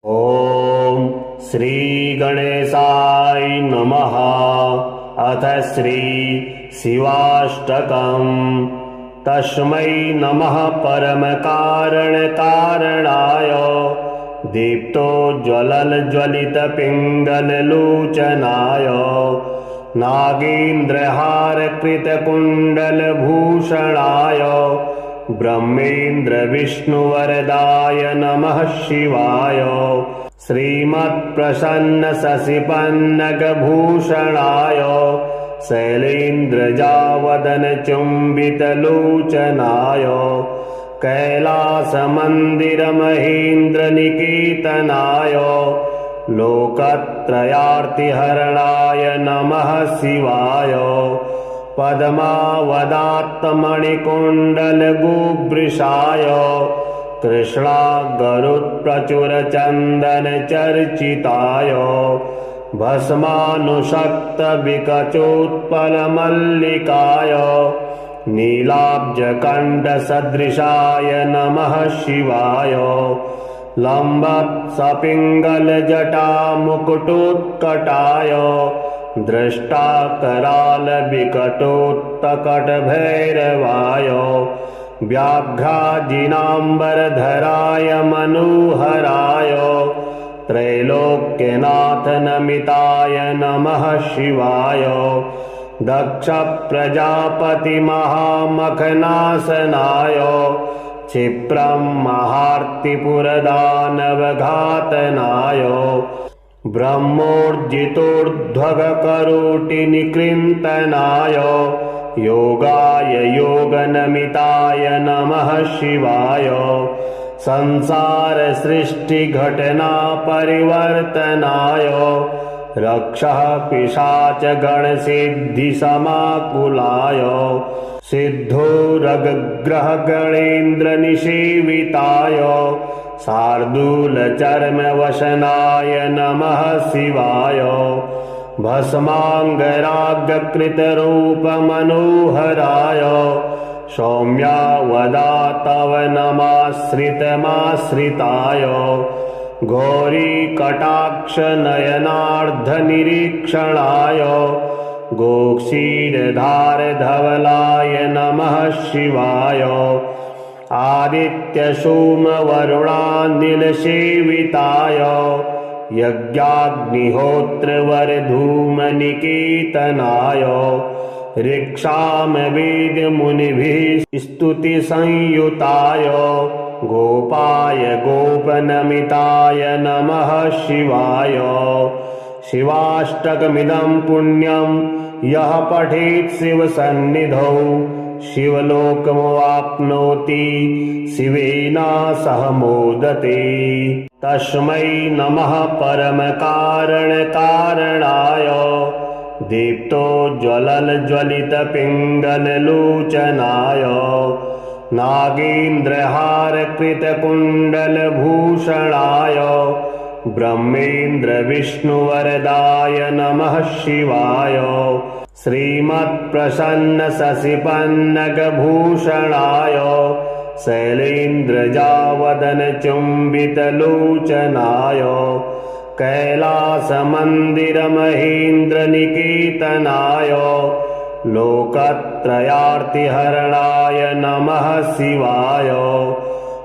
ॐ श्री गणेशाय नमः। अथ श्री शिवाष्टकम्। तस्मै नमः परमकारणकारणाय दीप्तोज्ज्वलज्वलितपिङ्गललोचनाय नागेन्द्रहारकृतकुण्डलभूषणाय ब्रह्मेन्द्रविष्णुवरदाय नमः शिवाय। श्रीमत्प्रसन्नशशिपन्नगभूषणाय शैलेन्द्रजावदनचुम्बितलोचनाय कैलासमन्दिरमहेन्द्रनिकेतनाय लोकत्रयार्तिहरणाय नमः शिवाय। पद्मावदात्तमणिकुण्डलगुभृशाय कृष्णागरुत्प्रचुरचन्दनचर्चिताय भस्मानुषक्तविकचोत्पलमल्लिकाय नीलाब्जकण्ठसदृशाय नमः शिवाय। लम्बत्सपिङ्गलजटामुकुटोत्कटाय दृष्टाकरालविकटोत्कटभैरवाय व्याघ्राजिनाम्बरधराय मनोहराय त्रैलोक्यनाथनमिताय नमः शिवाय। दक्षप्रजापतिमहामखनाशनाय क्षिप्रं महार्तिपुरदानवघातनाय ब्रह्मोर्जितोर्ध्वगकरोटिनिकृन्तनाय योगाय योगनमिताय नमः शिवाय। संसारसृष्टिघटना परिवर्तनाय रक्षः पिशाचगणसिद्धिसमाकुलाय सिद्धोरगग्रहगणेन्द्रनिषेविताय शार्दूलचर्मवसनाय नमः शिवाय। भस्माङ्गरागकृतरूपमनोहराय सौम्यावदातव नमाश्रितमाश्रिताय गौरीकटाक्षनयनार्धनिरीक्षणाय गोक्षीरधारधवलाय नमः शिवाय। आदित्यसोमवरुणानिलसेविताय यज्ञाग्निहोत्रवरधूमनिकेतनाय ऋक्षामवेदमुनिभिः स्तुतिसंयुताय गोपाय गोपनमिताय नमः शिवाय। शिवाष्टकमिदं पुण्यं यः पठेत् शिवसन्निधौ शिवलोकमवाप्नोति शिवेन सह मोदते। तस्मै नमः परमकारणकारणाय दीप्तोज्ज्वलज्वलितपिङ्गललोचनाय नागेन्द्रहारकृतकुण्डलभूषणाय ब्रह्मेन्द्रविष्णुवरदाय नमः शिवाय। श्रीमत्प्रसन्नशशिपन्नगभूषणाय शैलेन्द्रजावदनचुम्बितलोचनाय कैलासमन्दिरमहेन्द्रनिकेतनाय लोकत्रयार्तिहरणाय नमः शिवाय।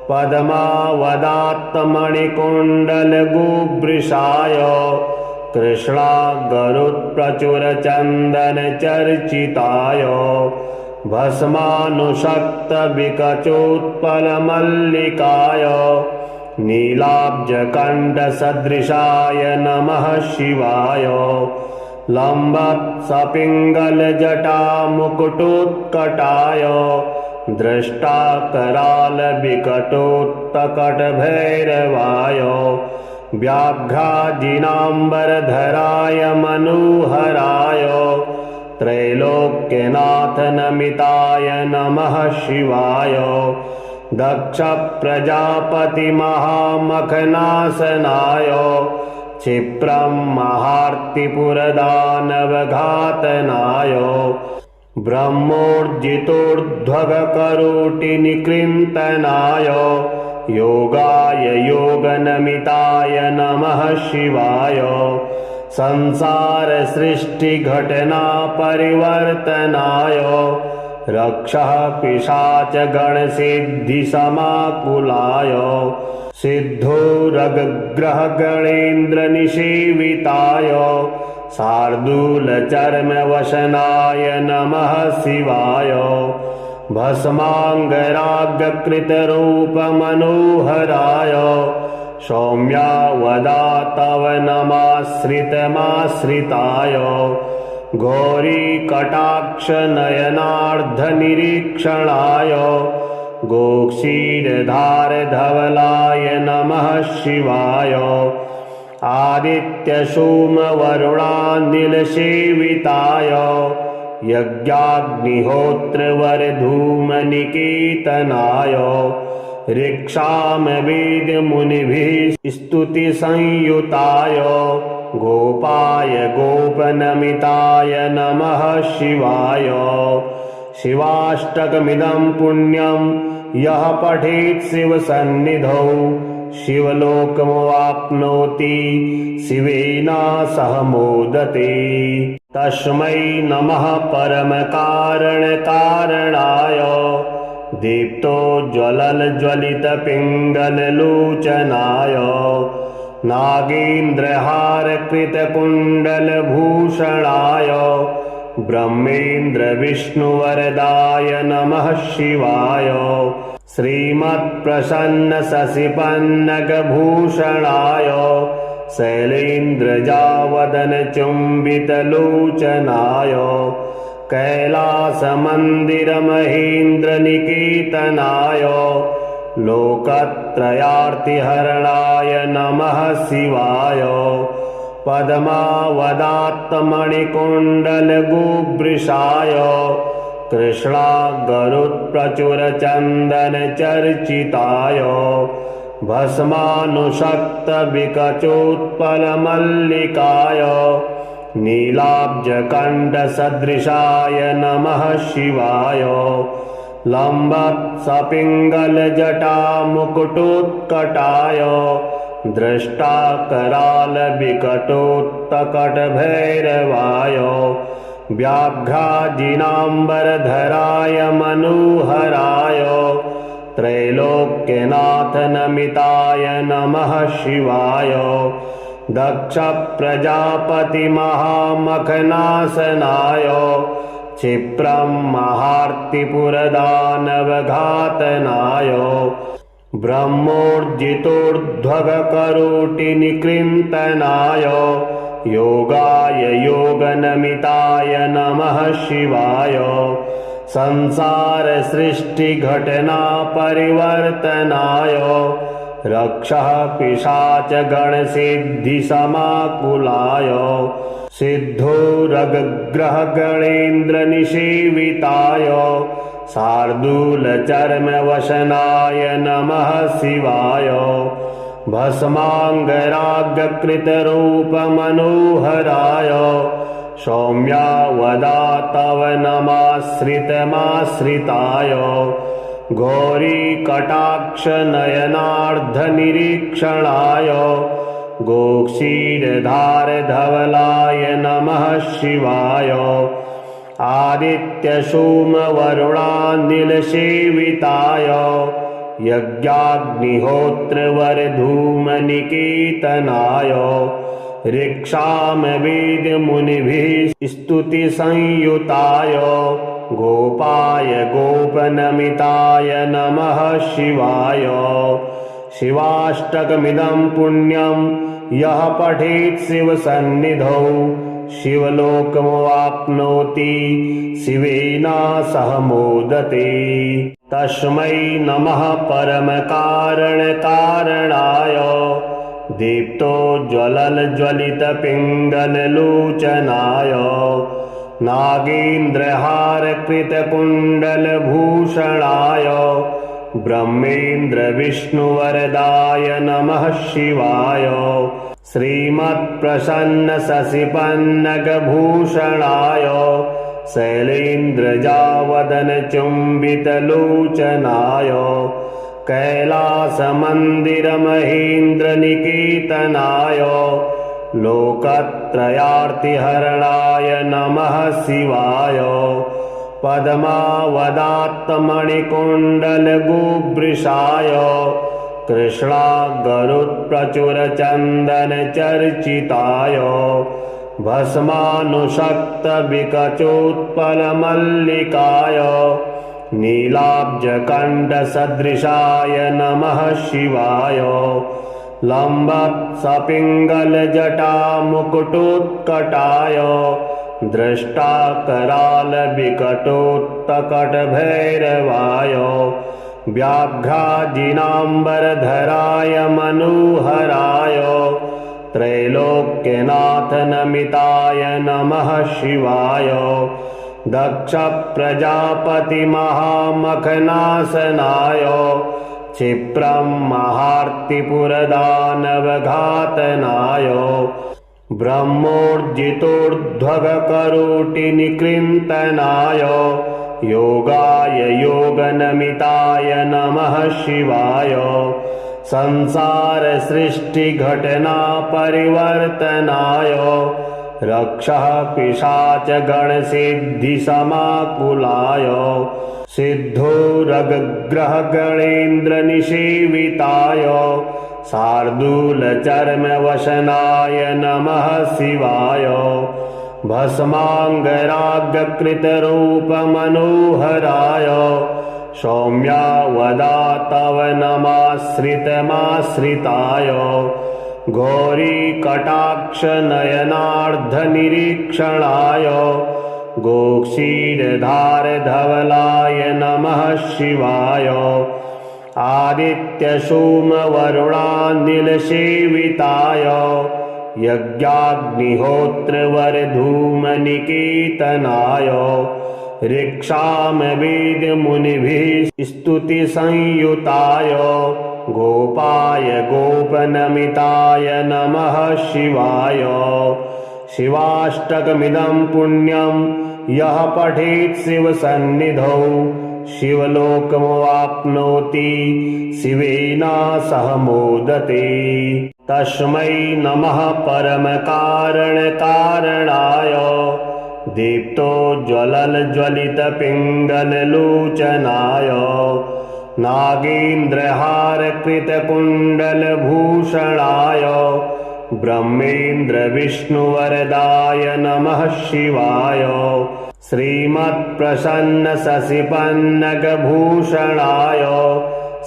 पद्मावदात्तमणिकुण्डलगुभृशाय कृष्णागरुत्प्रचुरचन्दनचर्चिताय भस्मानुषक्तविकचोत्पलमल्लिकाय नीलाब्जकण्ठसदृशाय नमः शिवाय। लम्बत्सपिङ्गलजटामुकुटोत्कटाय दृष्टाकरालविकटोत्कटभैरवाय व्याघ्राजिनाम्बरधराय मनोहराय त्रैलोक्यनाथनमिताय नमः शिवाय। दक्षप्रजापतिमहामखनाशनाय क्षिप्रं महार्तिपुरदानवघातनाय ब्रह्मोर्जितोर्ध्वगकरोटिनिकृन्तनाय योगाय योगनमिताय नमः शिवाय संसार सृष्टि घटना परिवर्तनाय रक्षः पिशाच गण सिद्धि समाकुलाय सिद्धोरग्रह गणेन्द्र निषेविताय शार्दूल चर्म वशनाय नमः शिवाय भस्मांगरागकृत रूप मनोहराय सौम्यावदा तव नमाश्रितमाश्रिताय गौरी कटाक्ष नयनार्ध निरीक्षणाय गोक्षीरधार धवलाय नमः शिवाय आदित्य सोम वरुणानिल सेविताय यज्ञाग्निहोत्र वर धूम निकेतनाय ऋक्षाम वेद मुनिभिः स्तुति संयुताय गोपाय गोपनमिताय नमः शिवाय शिवाष्टकमिदं पुण्यं यः पठेत् शिवसन्निधौ शिवलोकमवाप्नोति शिवेन सह मोदते तस्मै नमः परमकारणकारणाय दीप्तोज्ज्वलज्वलितपिङ्गललोचनाय नागेन्द्रहारकृतकुण्डलभूषणाय ब्रह्मेन्द्र विष्णुवरदाय नमः शिवाय श्रीमत्प्रसन्न शशिपन्नगभूषणाय शैलेन्द्रजावदन चुम्बितलोचनाय कैलासमन्दिर महेन्द्र निकेतनाय लोकत्रयार्तिहरणाय नमः शिवाय पद्मावदात्तमणिकुण्डलगुभृशाय कृष्णागरुत्प्रचुरचन्दनचर्चिताय भस्मानुषक्तविकचोत्पलमल्लिकाय नीलाब्जकण्ठसदृशाय नमः शिवाय लम्बत्सपिङ्गलजटामुकुटोत्कटाय दृष्टाकरालविकटोत्कटभैरवाय व्याघ्राजिनाम्बरधराय मनोहराय त्रैलोक्यनाथनमिताय नमः शिवाय दक्षप्रजापतिमहामखनाशनाय क्षिप्रं महार्तिपुरदानवघातनाय ब्रह्मोर्जितोर्ध्वगकरोटिनिकृन्तनाय योगाय योगनमिताय नमः शिवाय संसार सृष्टि घटना परिवर्तनाय रक्षः पिशाच गण सिद्धि समाकुलाय सिद्धोरग्रह गणेन्द्र निषेविताय शार्दूल चर्म वशनाय नमः शिवाय भस्मांगरागकृत रूप मनोहराय सौम्यावदा तव नमाश्रितमाश्रिताय गौरी कटाक्ष नयनार्ध निरीक्षणाय गोक्षीरधार धवलाय नमः शिवाय आदित्य सोम वरुणानिल सेविताय यज्ञाग्निहोत्र वर धूम निकेतनाय ऋक्षाम वेद मुनिभिः स्तुति संयुताय गोपाय गोपनमिताय नमः शिवाय शिवाष्टकमिदं पुण्यं यः पठेत् शिवसन्निधौ शिवलोकमवाप्नोति शिवेन सह मोदते तस्मै नमः परमकारणकारणाय दीप्तोज्ज्वलज्वलितपिङ्गललोचनाय नागेन्द्रहारकृतकुण्डलभूषणाय ब्रह्मेन्द्र विष्णुवरदाय नमः शिवाय श्रीमत्प्रसन्न शशिपन्नगभूषणाय शैलेन्द्रजावदन चुम्बितलोचनाय कैलासमन्दिरमहेन्द्रनिकेतनाय लोकत्रयार्तिहरणाय नमः शिवाय पद्मावदात्तमणिकुण्डलगुभृशाय कृष्णागरुत्प्रचुरचन्दनचर्चिताय भस्मानुषक्तविकचोत्पलमल्लिकाय नीलाब्जकण्ठसदृशाय नमः शिवाय लम्बत्सपिङ्गलजटामुकुटोत्कटाय दृष्टाकरालविकटोत्कटभैरवाय व्याघ्राजिनाम्बरधराय मनोहराय त्रैलोक्यनाथनमिताय नमः शिवाय दक्षप्रजापतिमहामखनाशनाय क्षिप्रं महार्तिपुरदानवघातनाय ब्रह्मोर्जितोर्ध्वगकरोटिनिकृन्तनाय योगाय योगनमिताय नमः शिवाय संसारसृष्टिघटनापरिवर्तनाय रक्षः पिशाचगणसिद्धिसमाकुलाय सिद्धोरगग्रहगणेन्द्रनिषेविताय शार्दूलचर्मवसनाय नमः शिवाय भस्माङ्गरागकृतरूपमनोहराय सौम्यावदातव नमाश्रितमाश्रिताय गौरीकटाक्षनयनार्धनिरीक्षणाय गोक्षीरधारधवलाय नमः शिवाय आदित्यसोमवरुणानिलसेविताय यज्ञाग्निहोत्रवरधूमनिकेतनाय ऋक्षामवेदमुनिभिः स्तुतिसंयुताय गोपाय गोपनमिताय नमः शिवाय शिवाष्टकमिदं पुण्यं यः पठेत् शिवसन्निधौ शिवलोकमवाप्नोति शिवेन सह मोदते तस्मै नमः परमकारणकारणाय दीप्तोज्ज्वलज्वलितपिङ्गललोचनाय नागेन्द्रहारकृतकुण्डलभूषणाय ब्रह्मेन्द्रविष्णुवरदाय नमः शिवाय श्रीमत्प्रसन्नशशिपन्नगभूषणाय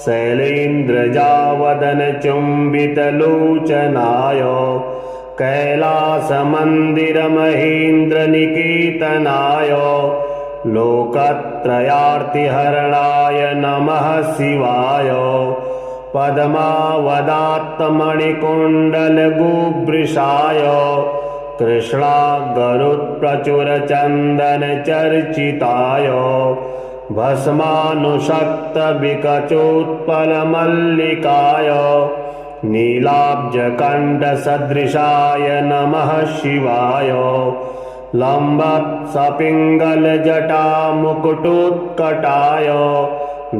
शैलेन्द्रजावदनचुम्बितलोचनाय कैलासमन्दिरमहेन्द्रनिकेतनाय लोकत्रयार्तिहरणाय नमः शिवाय पद्मावदात्तमणिकुण्डलगुभृशाय कृष्णागरुत्प्रचुरचन्दनचर्चिताय भस्मानुषक्तविकचोत्पलमल्लिकाय नीलाब्जकण्ठसदृशाय नमः शिवाय लम्बत्सपिङ्गलजटामुकुटोत्कटाय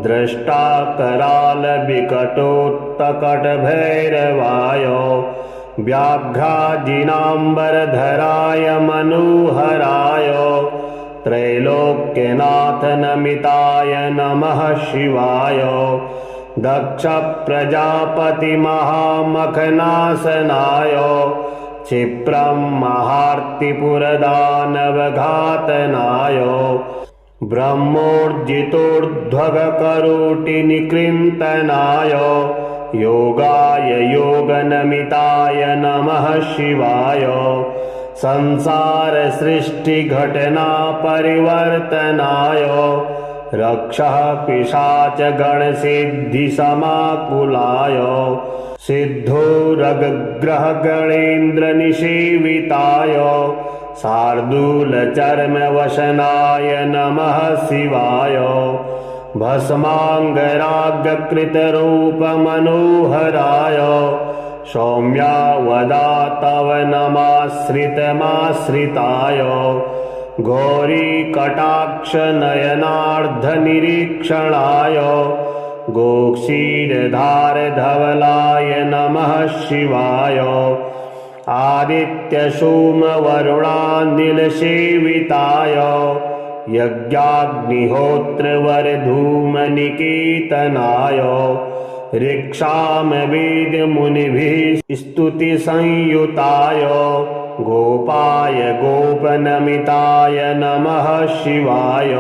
दृष्टाकरालविकटोत्कटभैरवाय व्याघ्राजिनाम्बरधराय मनोहराय त्रैलोक्यनाथनमिताय नमः शिवाय दक्षप्रजापतिमहामखनाशनाय क्षिप्रं महार्तिपुरदानवघातनाय ब्रह्मोर्जितोर्ध्वगकरोटिनिकृन्तनाय योगाय योगनमिताय नमः शिवाय संसारसृष्टिघटनापरिवर्तनाय रक्षः पिशाचगणसिद्धिसमाकुलाय सिद्धोरगग्रहगणेन्द्रनिषेविताय शार्दूलचर्मवसनाय नमः शिवाय भस्माङ्गरागकृतरूपमनोहराय सौम्यावदातव नमाश्रितमाश्रिताय गौरीकटाक्षनयनार्धनिरीक्षणाय गोक्षीरधारधवलाय नमः शिवाय आदित्यसोमवरुणानिलसेविताय यज्ञाग्निहोत्रवरधूमनिकेतनाय ऋक्षामवेदमुनिभिः स्तुतिसंयुताय गोपाय गोपनमिताय नमः शिवाय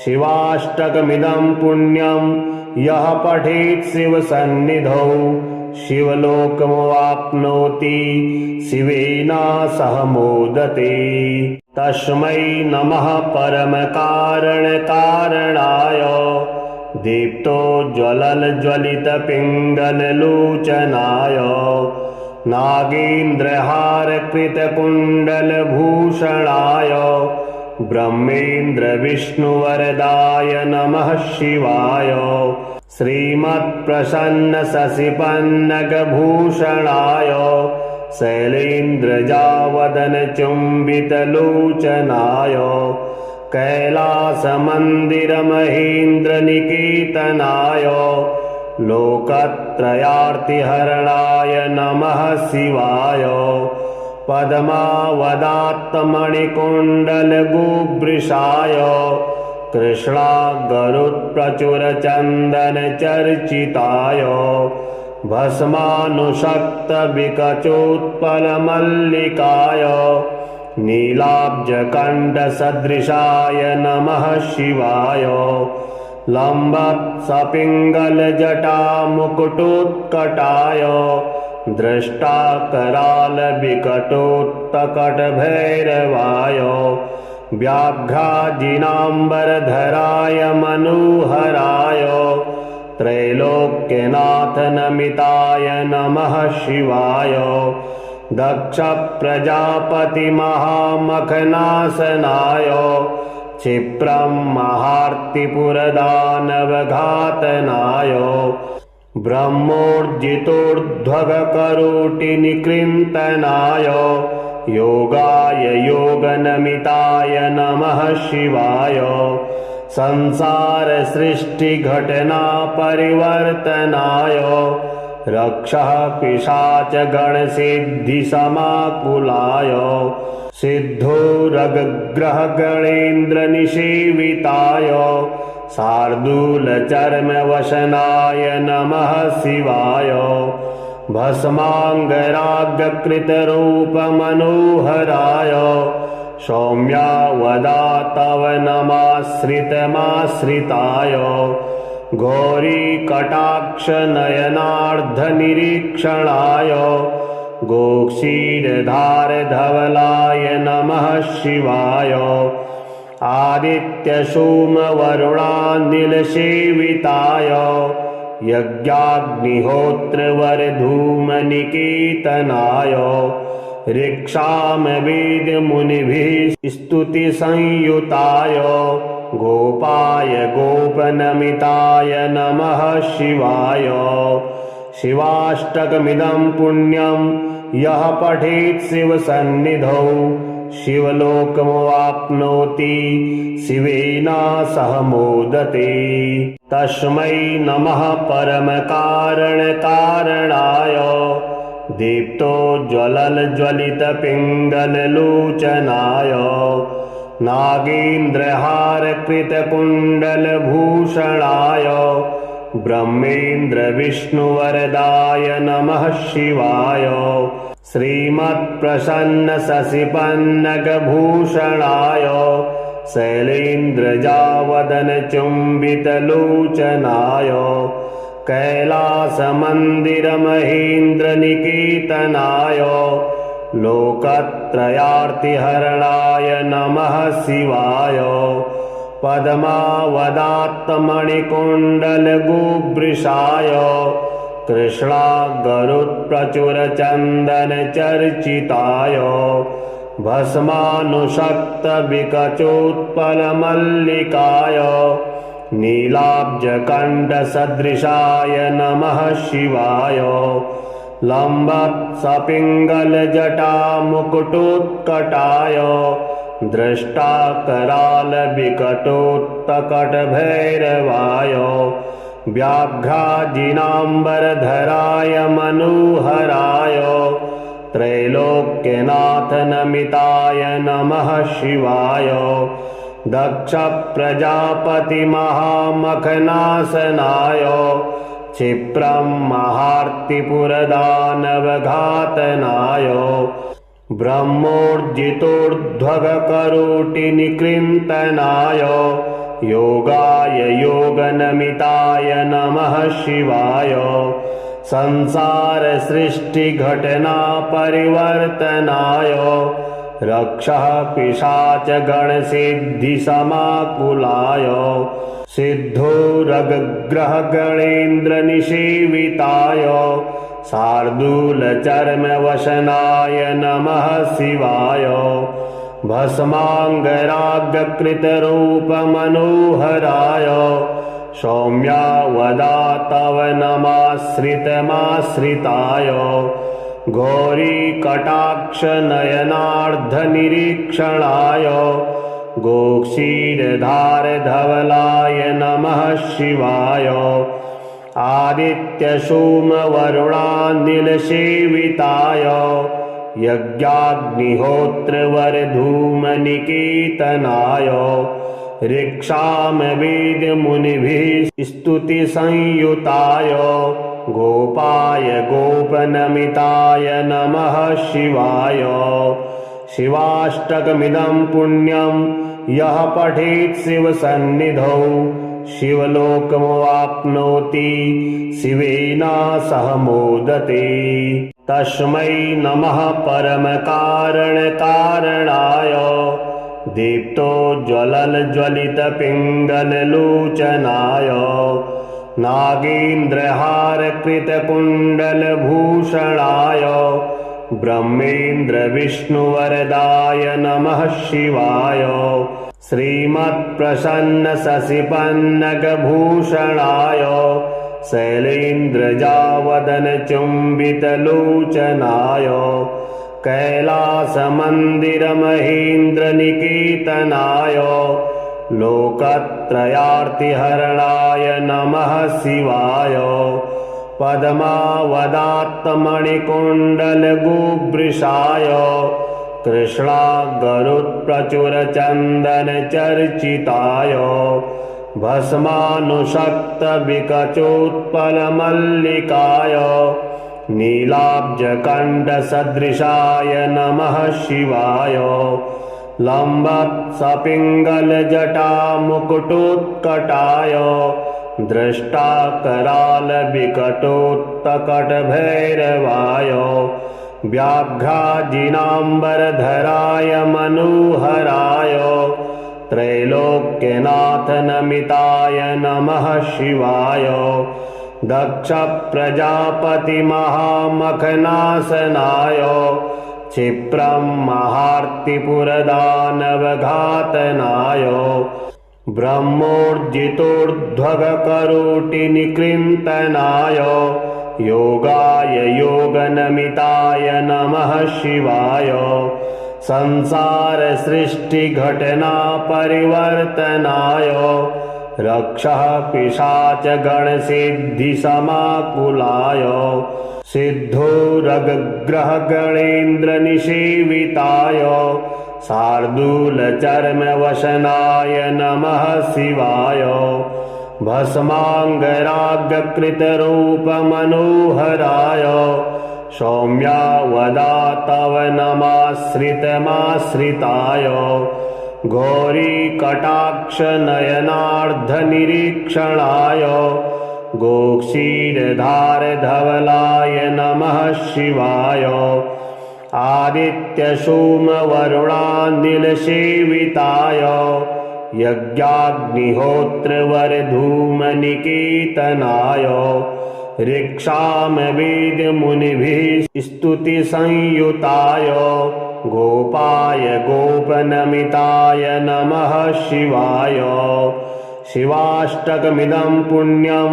शिवाष्टकमिदं पुण्यं यः पठेत् शिवसन्निधौ शिवलोकमवाप्नोति शिवेन सह मोदते। तस्मै नमः परमकारणकारणाय दीप्तोज्ज्वलज्वलितपिङ्गललोचनाय नागेन्द्रहारकृतकुण्डलभूषणाय ब्रह्मेन्द्रविष्णुवरदाय नमः शिवाय श्रीमत्प्रसन्नशशिपन्नगभूषणाय शैलेन्द्रजावदनचुम्बितलोचनाय कैलासमन्दिरमहेन्द्रनिकेतनाय लोकत्रयार्तिहरणाय नमः शिवाय पद्मावदात्तमणिकुण्डलगुभृशाय कृष्णागरुत्प्रचुरचन्दनचर्चिताय भस्मानुषक्तविकचोत्पलमल्लिकाय नीलाब्जकण्ठसदृशाय नमः शिवाय लम्बत्सपिङ्गलजटामुकुटोत्कटाय दृष्टाकरालविकटोत्कटभैरवाय व्याघ्राजिनाम्बरधराय मनोहराय त्रैलोक्यनाथनमिताय नमः शिवाय दक्षप्रजापतिमहामखनाशनाय क्षिप्रं महार्तिपुरदानवघातनाय ब्रह्मोर्जितोर्ध्वगकरोटिनिकृन्तनाय योगाय योगनमिताय नमः शिवाय संसारसृष्टिघटनापरिवर्तनाय रक्षः पिशाचगणसिद्धिसमाकुलाय सिद्धोरगग्रहगणेन्द्रनिसेविताय शार्दूलचर्मवसनाय नमः शिवाय भस्माङ्गरागकृतरूपमनोहराय सौम्यावदातव नमाश्रितमाश्रिताय गौरीकटाक्षनयनार्धनिरीक्षणाय गोक्षीरधारधवलाय नमः शिवाय आदित्यसोमवरुणानिलसेविताय यज्ञाग्निहोत्रवरधूमनिकेतनाय ऋक्षामवेदमुनिभिः स्तुतिसंयुताय गोपाय गोपनमिताय नमः शिवाय शिवाष्टकमिदं पुण्यं यः पठेत् शिवसन्निधौ शिवलोकमवाप्नोति शिवेन सह मोदते। तस्मै नमः परमकारणकारणाय दीप्तोज्ज्वलज्वलितपिङ्गललोचनाय नागेन्द्रहारकृतकुण्डलभूषणाय ब्रह्मेन्द्रविष्णुवरदाय नमः शिवाय श्रीमत्प्रसन्नशशिपन्नगभूषणाय शैलेन्द्रजावदनचुम्बितलोचनाय कैलासमन्दिरमहेन्द्रनिकेतनाय लोकत्रयार्तिहरणाय नमः शिवाय पद्मावदात्तमणिकुण्डलगुभृशाय कृष्णागरुत्प्रचुरचन्दनचर्चिताय भस्मानुषक्तविकचोत्पलमल्लिकाय नीलाब्जकण्ठसदृशाय नमः शिवाय लम्बत्सपिङ्गलजटामुकुटोत्कटाय दृष्टाकरालविकटोत्कटभैरवाय व्याघ्राजिनाम्बरधराय मनोहराय त्रैलोक्यनाथ नमिताय नमः शिवाय दक्ष प्रजापति महामखनासनाय क्षिप्रं महार्तिपुरदानवघातनाय ब्रह्मोर्जितोर्ध्वगकरोटिनिकृन्तनाय योगाय योगनमिताय नमः शिवाय संसार सृष्टि घटना परिवर्तनाय रक्षः पिशाच गण सिद्धि समाकुलाय सिद्धोरग्रह गणेन्द्र निषेविताय शार्दूल चर्म वशनाय नमः शिवाय भस्मांगरागकृतरूप मनोहराय सौम्यावदा तव नमाश्रितमाश्रिताय गौरी कटाक्ष नयनार्धनिरीक्षणाय गोक्षीरधार धवलाय नमः शिवाय आदित्य सोम वरुणानिलसेविताय यज्ञाग्निहोत्रवर धूमनिकेतनाय ऋक्षाम वेद मुनिभिः स्तुति संयुताय गोपाय गोपनमिताय नमः शिवाय शिवाष्टकमिदं पुण्यं यः पठेत् शिवसन्निधौ शिवलोकमवाप्नोति शिवेन सह मोदते तस्मै नमः परमकारणकारणाय दीप्तोज्ज्वलज्वलितपिङ्गललोचनाय नागेन्द्रहारकृतकुण्डलभूषणाय ब्रह्मेन्द्रविष्णुवरदाय नमः शिवाय श्रीमत्प्रसन्नशशिपन्नगभूषणाय शैलेन्द्रजावदनचुम्बितलोचनाय कैलासमन्दिरमहेन्द्रनिकेतनाय लोकत्रयार्तिहरणाय नमः शिवाय पद्मावदात्तमणिकुण्डलगुभृशाय कृष्णागरुत्प्रचुरचन्दनचर्चिताय भस्मानुषक्तविकचोत्पलमल्लिकाय नीलाब्जकण्ठसदृशाय नमः शिवाय लम्बत्सपिङ्गलजटामुकुटोत्कटाय दृष्टाकरालविकटोत्कटभैरवाय व्याघ्राजिनाम्बरधराय मनोहराय त्रैलोक्यनाथ नमिताय नमः शिवाय दक्ष प्रजापति महामखनासनाय क्षिप्रं महार्तिपुरदानवघातनाय ब्रह्मोर्जितोर्ध्वगकरोटिनिकृन्तनाय योगाय योगनमिताय नमः शिवाय संसार सृष्टि घटना परिवर्तनाय रक्षः पिशाच गण सिद्धि समाकुलाय सिद्धोरग्रह गणेन्द्र निषेविताय शार्दूल चर्म वशनाय नमः शिवाय भस्मांगरागकृतरूप मनोहराय सौम्यावदा तव नमाश्रितमाश्रिताय गौरी कटाक्ष नयनार्धनिरीक्षणाय गोक्षीरधार धवलाय नमः शिवाय आदित्य सोम वरुणानिलसेविताय यज्ञाग्निहोत्रवर धूमनिकेतनाय ऋक्षाम वेद मुनिभिः स्तुति संयुताय गोपाय गोपनमिताय नमः शिवाय शिवाष्टकमिदं पुण्यं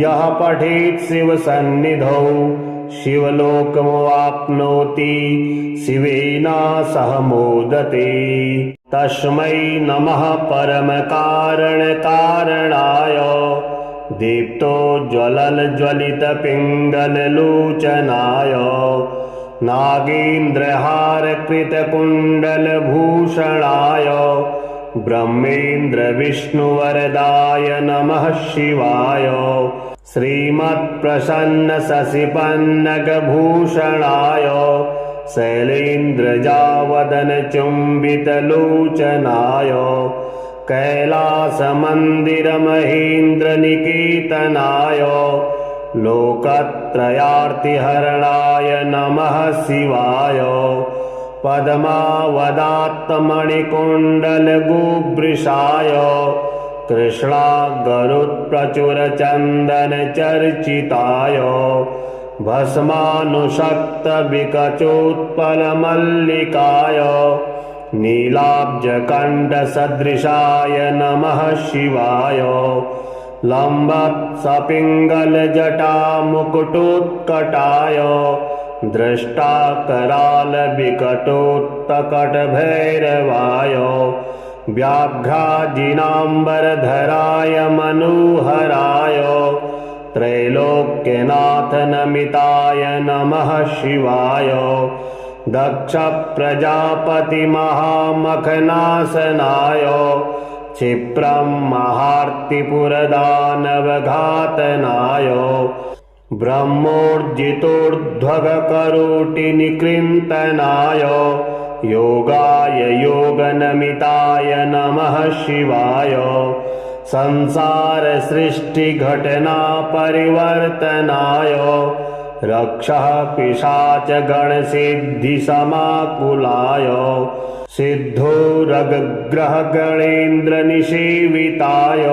यः पठेत् शिवसन्निधौ शिवलोकमवाप्नोति शिवेन सह मोदते तस्मै नमः परमकारणकारणाय दीप्तोज्ज्वलज्वलितपिङ्गललोचनाय नागेन्द्रहारकृतकुण्डलभूषणाय ब्रह्मेन्द्रविष्णुवरदाय नमः शिवाय। श्रीमत्प्रसन्नशशिपन्नगभूषणाय शैलेन्द्रजावदनचुम्बितलोचनाय कैलासमन्दिरमहेन्द्रनिकेतनाय लोकत्रयार्तिहरणाय नमः शिवाय। पद्मावदात्तमणिकुण्डलगोवृषाय कृष्णागरुत्प्रचुरचन्दनचर्चिताय भस्मानुषक्तविकचोत्पलमल्लिकाय नीलाब्जकण्ठसदृशाय नमः शिवाय। लम्बत्सपिङ्गलजटामुकुटोत्कटाय दृष्टाकरालविकटोत्कटभैरवाय व्याघ्राजिनाम्बरधराय मनोहराय त्रैलोक्यनाथनमिताय नमः शिवाय। दक्षप्रजापतिमहामखनाशनाय क्षिप्रं महार्तिपुरदानवघातनाय ब्रह्मोर्जितोर्ध्वगकरोटिनिकृन्तनाय योगाय योगनमिताय नमः शिवाय। संसारसृष्टिघटनापरिवर्तनाय रक्षः पिशाचगणसिद्धिसमाकुलाय सिद्धोरगग्रहगणेन्द्रनिषेविताय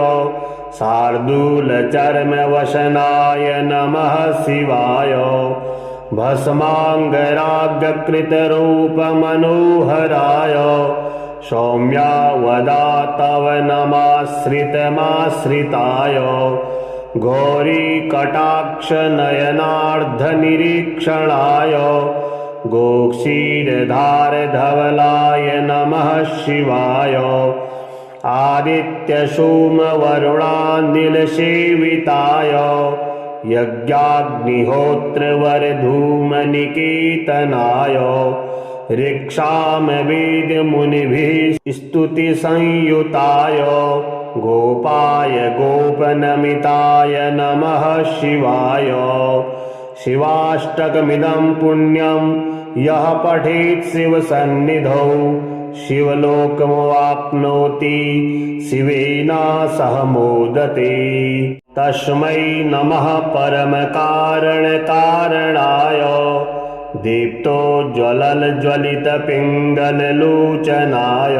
शार्दूलचर्मवसनाय नमः शिवाय। भस्माङ्गरागकृतरूपमनोहराय सौम्यावदातवनमाश्रितमाश्रिताय गौरीकटाक्षनयनार्धनिरीक्षणाय गोक्षीरधारधवलाय नमः शिवाय। आदित्यसोमवरुणानिलसेविताय यज्ञाग्निहोत्रवरधूमनिकेतनाय ऋक्षामवेदमुनिभिः स्तुतिसंयुताय गोपाय गोपनमिताय नमः शिवाय। शिवाष्टकमिदं पुण्यं यः पठेत् शिवसन्निधौ शिवलोकमवाप्नोति शिवेन सह मोदते। तस्मै नमः परमकारणकारणाय दीप्तोज्ज्वलज्वलितपिङ्गललोचनाय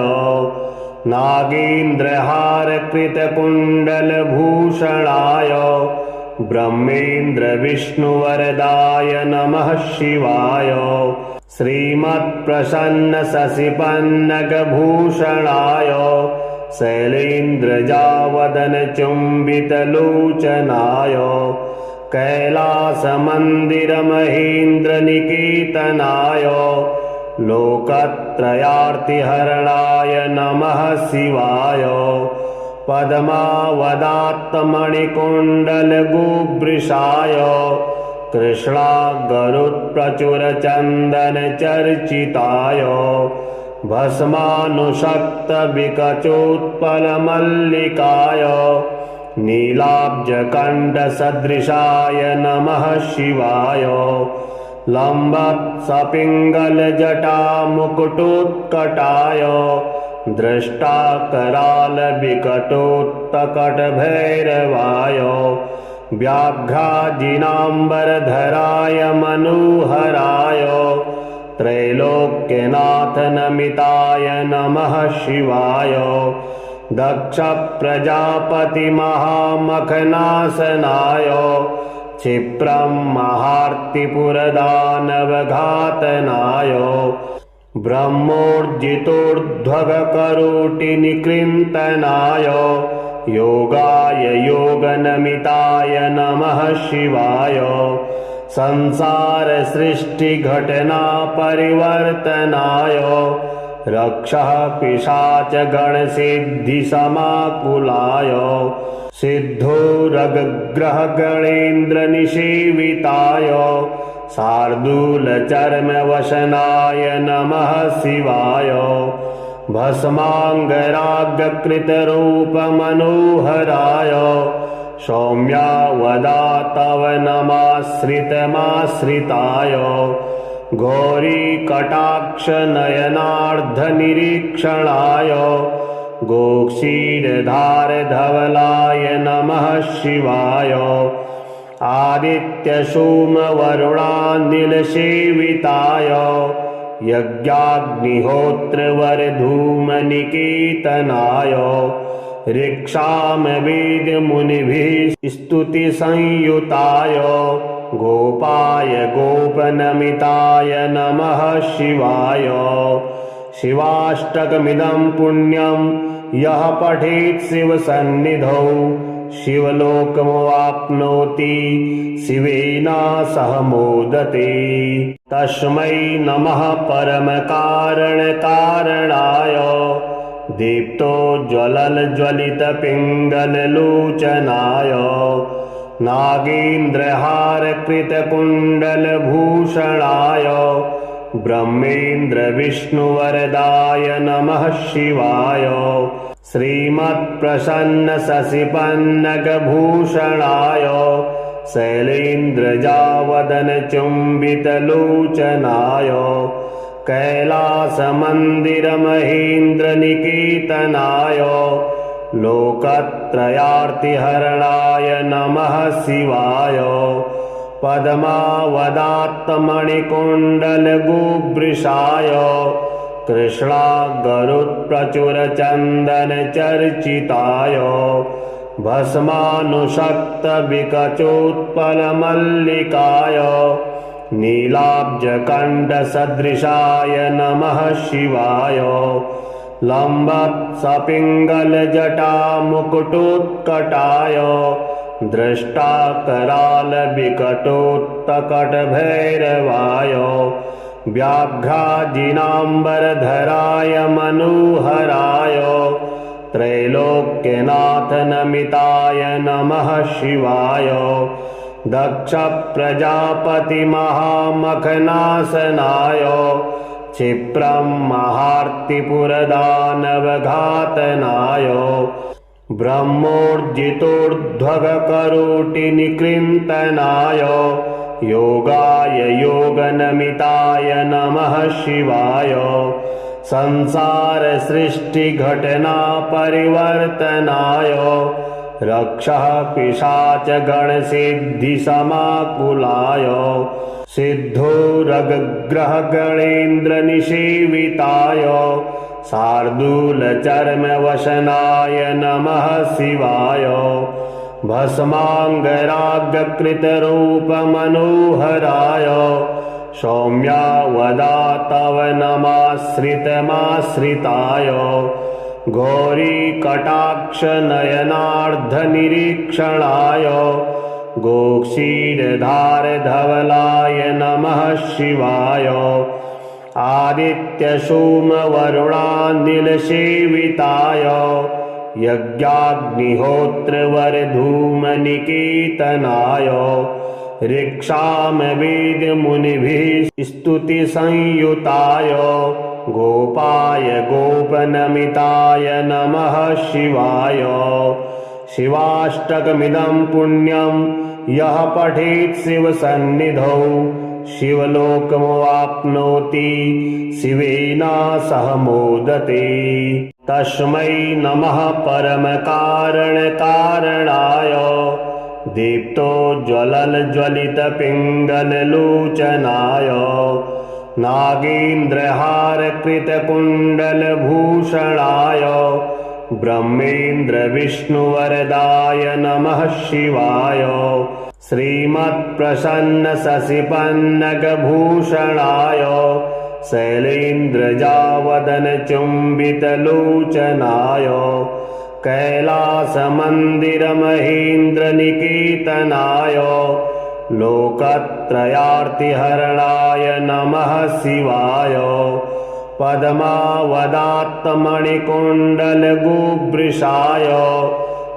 नागेन्द्रहारकृतकुण्डलभूषणाय ब्रह्मेन्द्रविष्णुवरदाय नमः शिवाय। श्रीमत्प्रसन्नशशिपन्नगभूषणाय शैलेन्द्रजावदनचुम्बितलोचनाय कैलासमन्दिरमहेन्द्रनिकेतनाय लोकत्रयार्तिहरणाय नमः शिवाय। पद्मावदात्तमणिकुण्डलगोवृषाय कृष्णागरुत्प्रचुरचन्दनचर्चिताय भस्मानुषक्तविकचोत्पलमल्लिकाय नीलाब्जकण्ठसदृशाय नमः शिवाय। लम्बत्सपिङ्गलजटामुकुटोत्कटाय दृष्टाकरालविकटोत्कटभैरवाय व्याघ्राजिनाम्बरधराय मनोहराय त्रैलोक्यनाथनमिताय नमः शिवाय। दक्षप्रजापतिमहामखनाशनाय क्षिप्रं महार्तिपुरदानवघातनाय ब्रह्मोर्जितोर्ध्वगकरोटिनिकृन्तनाय योगाय योगनमिताय नमः शिवाय। संसारसृष्टिघटनापरिवर्तनाय रक्षः पिशाचगणसिद्धिसमाकुलाय सिद्धोरगग्रहगणेन्द्रनिषेविताय शार्दूलचर्मवसनाय नमः शिवाय भस्माङ्गरागकृतरूपमनोहराय सौम्यावदा तव नमाश्रितमाश्रिताय गौरीकटाक्षनयनार्धनिरीक्षणाय गोक्षीरधारधवलाय नमः शिवाय आदित्यसोमवरुणानिलसेविताय यज्ञाग्निहोत्रवरधूमनिकेतनाय ऋक्षामवेदमुनिभिः स्तुतिसंयुताय गोपाय गोपनमिताय नमः शिवाय शिवाष्टकमिदं पुण्यं यः पठेत् शिवसन्निधौ शिवलोकमवाप्नोति शिवेन सह मोदते। तस्मै नमः परमकारणकारणाय दीप्तोज्ज्वलज्वलितपिङ्गललोचनाय नागेन्द्रहारकृतकुण्डलभूषणाय ब्रह्मेन्द्रविष्णुवरदाय नमः शिवाय श्रीमत्प्रसन्नशशिपन्नगभूषणाय शैलेन्द्रजावदनचुम्बितलोचनाय कैलासमन्दिरमहेन्द्रनिकेतनाय लोकत्रयार्तिहरणाय नमः शिवाय पद्मावदात्तमणिकुण्डलगुभृशाय कृष्णागरुत्प्रचुरचन्दनचर्चिताय भस्मानुषक्तविकचोत्पलमल्लिकाय नीलाब्जकण्ठसदृशाय नमः शिवाय लम्बत्सपिङ्गलजटामुकुटोत्कटाय दृष्टाकरालविकटोत्कटभैरवाय व्याघ्राजिनाम्बरधराय मनोहराय त्रैलोक्यनाथनमिताय नमः शिवाय दक्षप्रजापतिमहामखनाशनाय क्षिप्रं महार्तिपुरदानवघातनाय ब्रह्मोर्जितोर्ध्वगकरोटिनिकृन्तनाय योगाय योगनमिताय नमः शिवाय संसारसृष्टिघटनापरिवर्तनाय रक्षः पिशाचगणसिद्धिसमाकुलाय सिद्धोरगग्रहगणेन्द्रनिषेविताय शार्दूलचर्मवसनाय नमः शिवाय भस्माङ्गरागकृतरूपमनोहराय सौम्यावदा तव नमाश्रितमाश्रिताय गौरीकटाक्षनयनार्धनिरीक्षणाय गोक्षीरधारधवलाय नमः शिवाय आदित्यसोमवरुणानिलसेविताय यज्ञाग्निहोत्रवरधूमनिकेतनाय ऋक्षामवेदमुनिभिः स्तुतिसंयुताय गोपाय गोपनमिताय नमः शिवाय शिवाष्टकमिदं पुण्यं यः पठेत् शिवसन्निधौ शिवलोकमवाप्नोति शिवेन सह मोदते। तस्मै नमः परमकारणकारणाय दीप्तोज्ज्वलज्वलितपिङ्गललोचनाय नागेन्द्रहारकृतकुण्डलभूषणाय ब्रह्मेन्द्रविष्णुवरदाय नमः शिवाय श्रीमत्प्रसन्नशशिपन्नगभूषणाय शैलेन्द्रजावदनचुम्बितलोचनाय कैलासमन्दिरमहेन्द्रनिकेतनाय लोकत्रयार्तिहरणाय नमः शिवाय पद्मावदात्तमणिकुण्डलगुभृशाय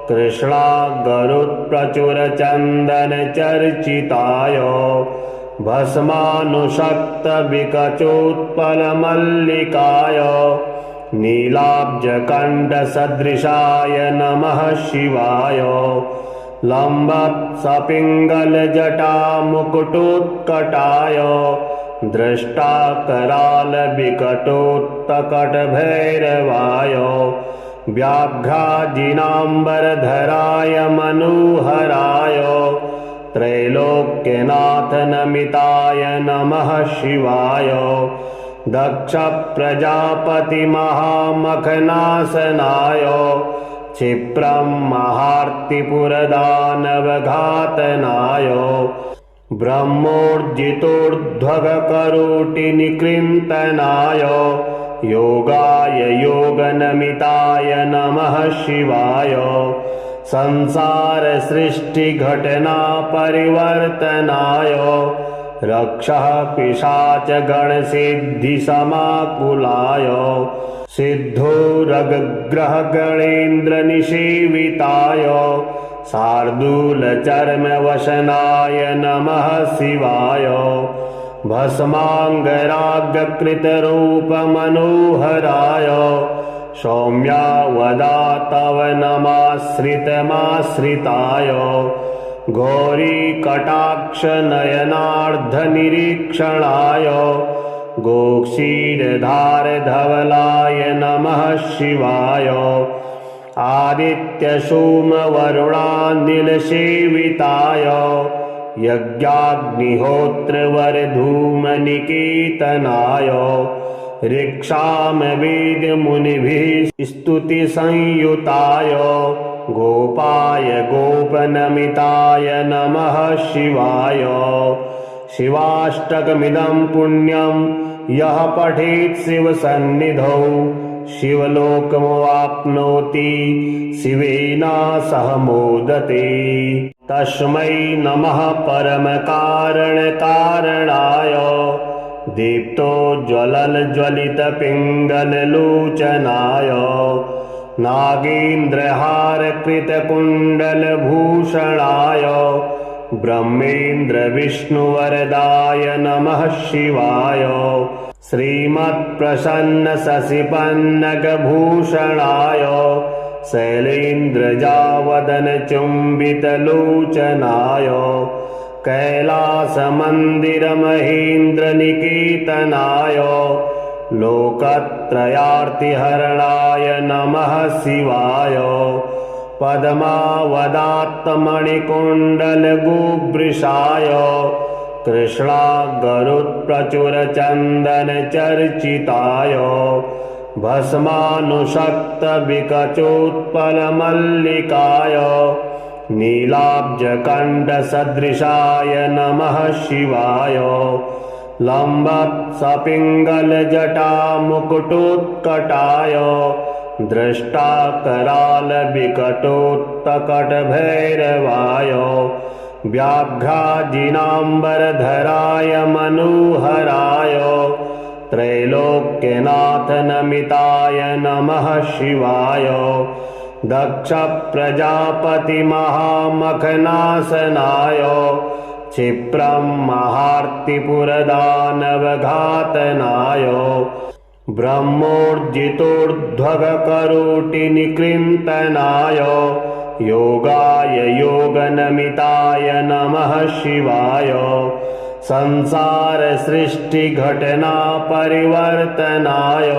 कृष्णागरुत्प्रचुरचन्दनचर्चिताय भस्मानुषक्तविकचोत्पलमल्लिकाय नीलाब्जकण्ठसदृशाय नमः शिवाय लम्बत्सपिङ्गलजटामुकुटोत्कटाय दृष्टाकरालविकटोत्कटभैरवाय व्याघ्राजिनाम्बरधराय मनोहराय त्रैलोक्यनाथनमिताय नमः शिवाय दक्षप्रजापतिमहामखनाशनाय क्षिप्रं महार्तिपुरदानवघातनाय ब्रह्मोर्जितोर्ध्वगकरोटिनिकृन्तनाय योगाय योगनमिताय नमः शिवाय संसारसृष्टिघटनापरिवर्तनाय रक्षः पिशाचगणसिद्धिसमाकुलाय सिद्धोरगग्रहगणेन्द्रनिषेविताय शार्दूलचर्मवसनाय नमः शिवाय भस्माङ्गरागकृतरूपमनोहराय सौम्यावदातव नमाश्रितमाश्रिताय गौरीकटाक्षनयनार्धनिरीक्षणाय गोक्षीरधारधवलाय नमः शिवाय आदित्यसोमवरुणानिलसेविताय यज्ञाग्निहोत्रवरधूमनिकेतनाय ऋक्षामवेदमुनिभिः स्तुतिसंयुताय गोपाय गोपनमिताय नमः शिवाय शिवाष्टकमिदं पुण्यं यः पठेत् शिवसन्निधौ शिवलोकमवाप्नोति शिवेन सह मोदते। तस्मै नमः परमकारणकारणाय दीप्तोज्ज्वलज्वलितपिङ्गललोचनाय नागेन्द्रहारकृतकुण्डलभूषणाय ब्रह्मेन्द्रविष्णुवरदाय नमः शिवाय श्रीमत्प्रसन्नशशिपन्नगभूषणाय शैलेन्द्रजावदनचुम्बितलोचनाय कैलासमन्दिरमहेन्द्रनिकेतनाय लोकत्रयार्तिहरणाय नमः शिवाय पद्मावदात्तमणिकुण्डलगुभृशाय कृष्णागरुत्प्रचुरचन्दनचर्चिताय भस्मानुषक्तविकचोत्पलमल्लिकाय नीलाब्जकण्ठसदृशाय नमः शिवाय लम्बत्सपिङ्गलजटामुकुटोत्कटाय दृष्टाकरालविकटोत्कटभैरवाय व्याघ्राजिनाम्बरधराय मनोहराय त्रैलोक्यनाथनमिताय नमः शिवाय दक्षप्रजापतिमहामखनाशनाय क्षिप्रं महार्तिपुरदानवघातनाय ब्रह्मोर्जितोर्ध्वगकरोटिनिकृन्तनाय योगाय योगनमिताय नमः शिवाय संसारसृष्टिघटनापरिवर्तनाय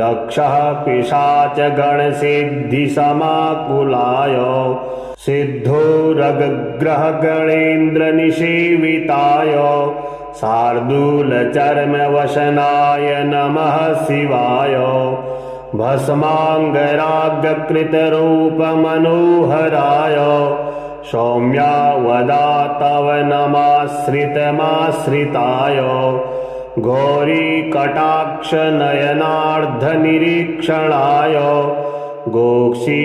रक्षः पिशाचगणसिद्धिसमाकुलाय सिद्धोरगग्रहगणेन्द्रनिषेविताय शार्दूलचर्मवसनाय नमः शिवाय भस्माङ्गरागकृतरूपमनोहराय सौम्यावदातव नमाश्रितमाश्रिताय गौरीकटाक्षनयनार्धनिरीक्षणाय गोक्षीरधारधवलाय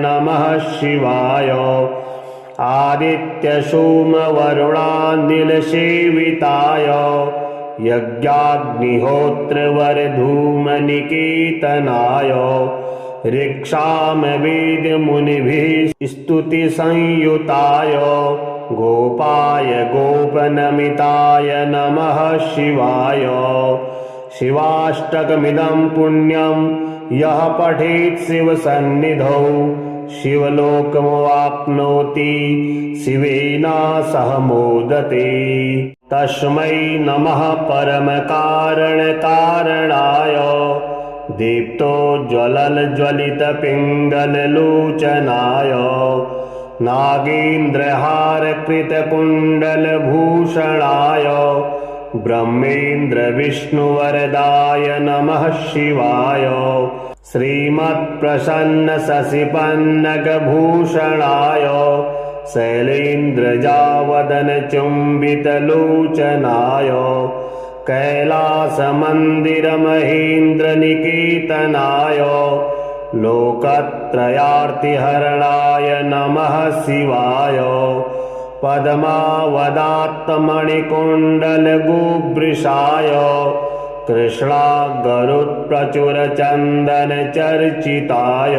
नमः शिवाय आदित्यसोमवरुणानिलसेविताय यज्ञाग्निहोत्रवरधूमनिकेतनाय ऋक्षामवेदमुनिभिः स्तुतिसंयुताय गोपाय गोपनमिताय नमः शिवाय। शिवाष्टकमिदं पुण्यं यः पठेत् शिवसन्निधौ शिवलोकमवाप्नोति शिवेन सह मोदते। तस्मै नमः परमकारणकारणाय दीप्तोज्ज्वलज्वलितपिङ्गललोचनाय नागेन्द्रहारकृतकुण्डलभूषणाय ब्रह्मेन्द्रविष्णुवरदाय नमः शिवाय। श्रीमत्प्रसन्नशशिपन्नगभूषणाय शैलेन्द्रजावदनचुम्बितलोचनाय कैलासमन्दिरमहेन्द्रनिकेतनाय लोकत्रयार्तिहरणाय नमः शिवाय। पद्मावदात्तमणिकुण्डलगुभृशाय कृष्णागरुत्प्रचुरचन्दनचर्चिताय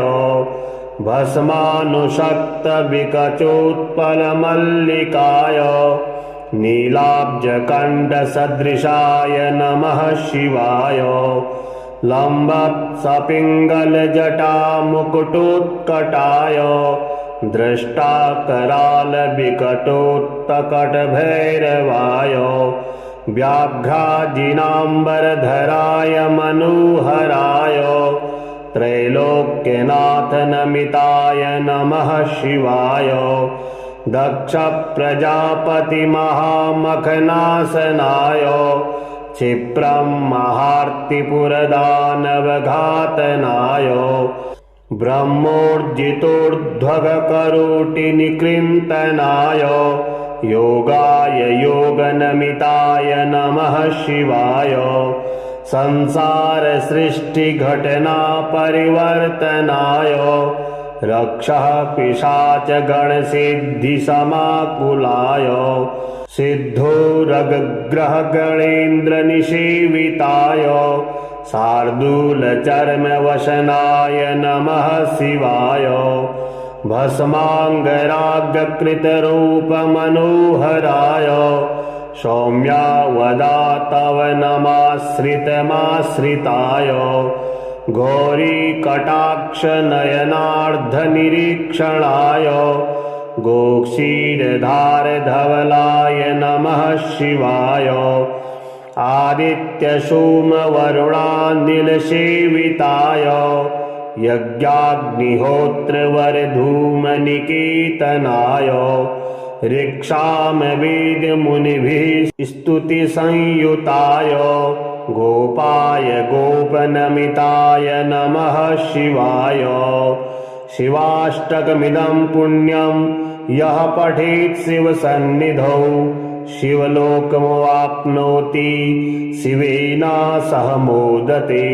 भस्मानुषक्तविकचोत्पलमल्लिकाय नीलाब्जकण्ठसदृशाय नमः शिवाय। लम्बत्सपिङ्गलजटामुकुटोत्कटाय दृष्टाकरालविकटोत्कटभैरवाय व्याघ्राजिनाम्बरधराय मनोहराय त्रैलोक्यनाथनमिताय नमः शिवाय। दक्षप्रजापतिमहामखनाशनाय क्षिप्रं महार्तिपुरदानवघातनाय ब्रह्मोर्जितोर्ध्वगकरोटिनिकृन्तनाय योगाय योगनमिताय नमः शिवाय। संसारसृष्टिघटना परिवर्तनाय रक्षः पिशाचगणसिद्धिसमाकुलाय सिद्धोरगग्रहगणेन्द्रनिषेविताय शार्दूलचर्मवसनाय नमः शिवाय। भस्माङ्गरागकृतरूपमनोहराय सौम्यावदातव नमाश्रितमाश्रिताय गौरीकटाक्षनयनार्धनिरीक्षणाय गोक्षीरधारधवलाय नमः शिवाय। आदित्यसोमवरुणानिलसेविताय यज्ञाग्निहोत्रवरधूमनिकेतनाय ऋक्षामवेदमुनिभिः स्तुतिसंयुताय गोपाय गोपनमिताय नमः शिवाय। शिवाष्टकमिदं पुण्यं यः पठेत् शिवसन्निधौ शिवलोकमवाप्नोति शिवेन सह मोदते।